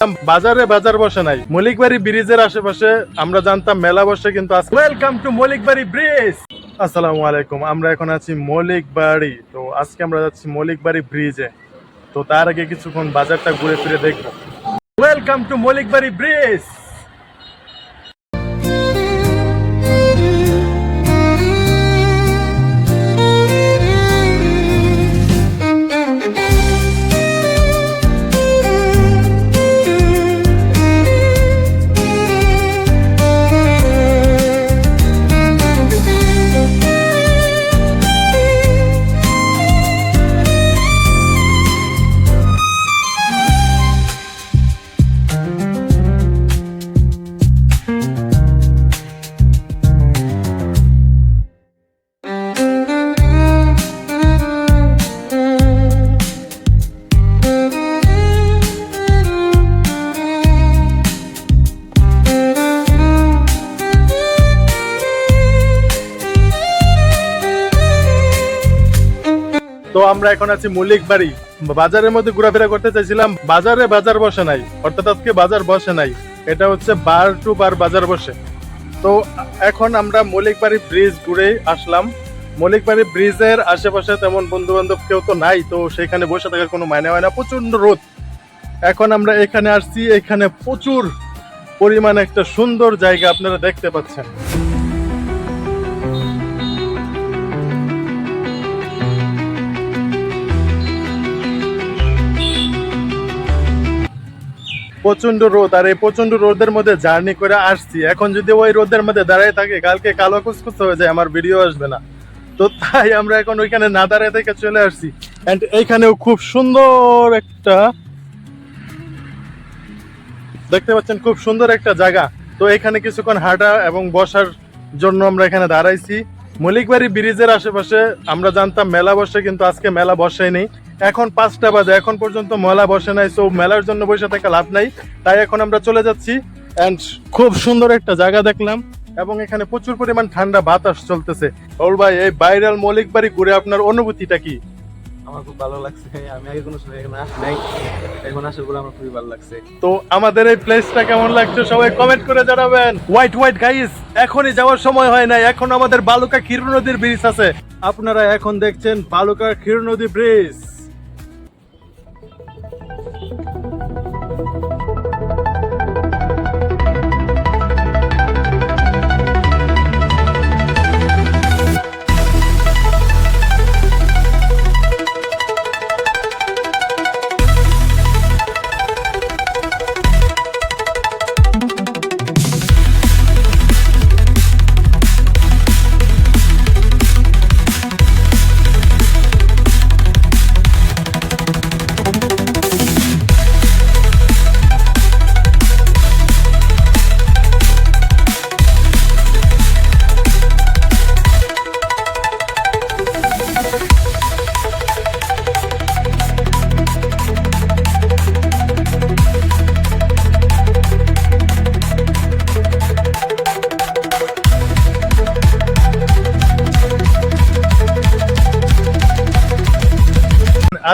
বাজারে বাজার বসে নাই, মলিকবাড়ি ব্রিজের আশেপাশে আমরা জানতাম মেলা বসে, কিন্তু ওয়েলকাম টু মলিকবাড়ি ব্রিজ। আসসালামু আলাইকুম, আমরা এখন আছি মলিকবাড়ি। তো আজকে আমরা যাচ্ছি মলিকবাড়ি ব্রিজে। তো তার আগে কিছুক্ষণ বাজারটা ঘুরে ফিরে দেখবো। Welcome to Mallikbari bridge. তো আমরা এখন আছি মলিকবাড়ি বাজারের মধ্যে ঘোরাফেরা করতে চাইছিলাম, বাজারে বাজার বসে নাই, অর্থাৎ আজকে বাজার বসে নাই, এটা হচ্ছে বার টু বার বাজার বসে। তো এখন আমরা মলিকবাড়ি ব্রিজ ঘুরে আসলাম। মলিকবাড়ি ব্রিজের আশেপাশে তেমন বন্ধু বান্ধব কেউ তো নাই, তো সেখানে বসে থাকার কোনো মানে হয় না, প্রচন্ড রোদ। এখন আমরা এখানে আসছি, এখানে প্রচুর পরিমাণ একটা সুন্দর জায়গা আপনারা দেখতে পাচ্ছেন। প্রচন্ড রোদ, আর এই প্রচন্ড রোদের মধ্যে জার্নি করে আসছি। এখন যদি ওই রোদের মধ্যে দাঁড়ায় থাকে, কালকে কালো কুচকুচ হয়ে যায়, আমার ভিডিও আসবে না। তো তাই আমরা এখন ওইখানে না দাঁড়ায় থেকে চলে আসছি। এন্ড এইখানেও খুব সুন্দর একটা, দেখতে পাচ্ছেন, খুব সুন্দর একটা জায়গা। তো এখানে কিছুক্ষণ হাঁটা এবং বসার জন্য আমরা এখানে দাঁড়াইছি। মলিকবাড়ি ব্রিজের আশেপাশে আমরা জানতাম মেলা বসে, কিন্তু আজকে মেলা বসেই নেই। এখন 5টা বাজে, এখন পর্যন্ত মেলা বসে নাই। সো মেলার জন্য বসে থাকা লাভ নাই, তাই এখন আমরা চলে যাচ্ছি। এন্ড খুব সুন্দর একটা জায়গা দেখলাম, এবং এখানে প্রচুর পরিমাণ ঠান্ডা বাতাস চলতেছে। ওর ভাই, এই ভাইরাল মলিকবাড়ি ঘুরে আপনার অনুভূতিটা কি? আমার খুব ভালো লাগছে। আমি আগে কোনো সময় এখানে আসি নাই, এখন আসার পরে আমার খুবই ভালো লাগছে। তো আমাদের এই প্লেসটা কেমন লাগছে সবাই কমেন্ট করে জানাবেন। হোয়াইট গাইস, এখনই যাওয়ার সময় হয় নাই, এখন আমাদের বালুকা ক্ষীর নদীর ব্রিজ আছে। আপনারা এখন দেখছেন বালুকা ক্ষীর নদী ব্রিজ।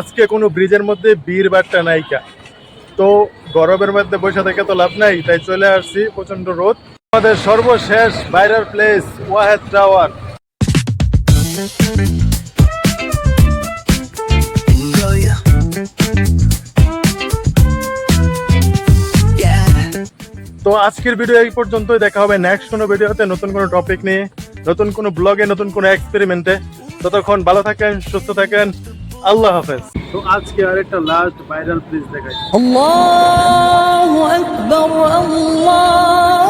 আজকে কোনো ব্রিজের মধ্যে বীর বাট্টা নাইকা, তো গরমের মধ্যে বসে থেকে তো লাভ নাই, তাই চলে আসছি। প্রচন্ড রোদ। আমাদের সর্বশেষ ভাইরাল প্লেস ওয়াহেদ টাওয়ার। তো আজকের ভিডিও এই পর্যন্তই, দেখা হবে নেক্সট কোনো ভিডিওতে, নতুন কোনো টপিক নিয়ে, নতুন কোনো ব্লগে, নতুন কোনো এক্সপেরিমেন্টে। ততক্ষণ ভালো থাকেন, সুস্থ থাকেন, আল্লাহ হাফেজ। তো আজকে আরেকটা লাস্ট ভাইরাল প্লিজ দেখাই। আল্লাহু আকবার, আল্লাহ।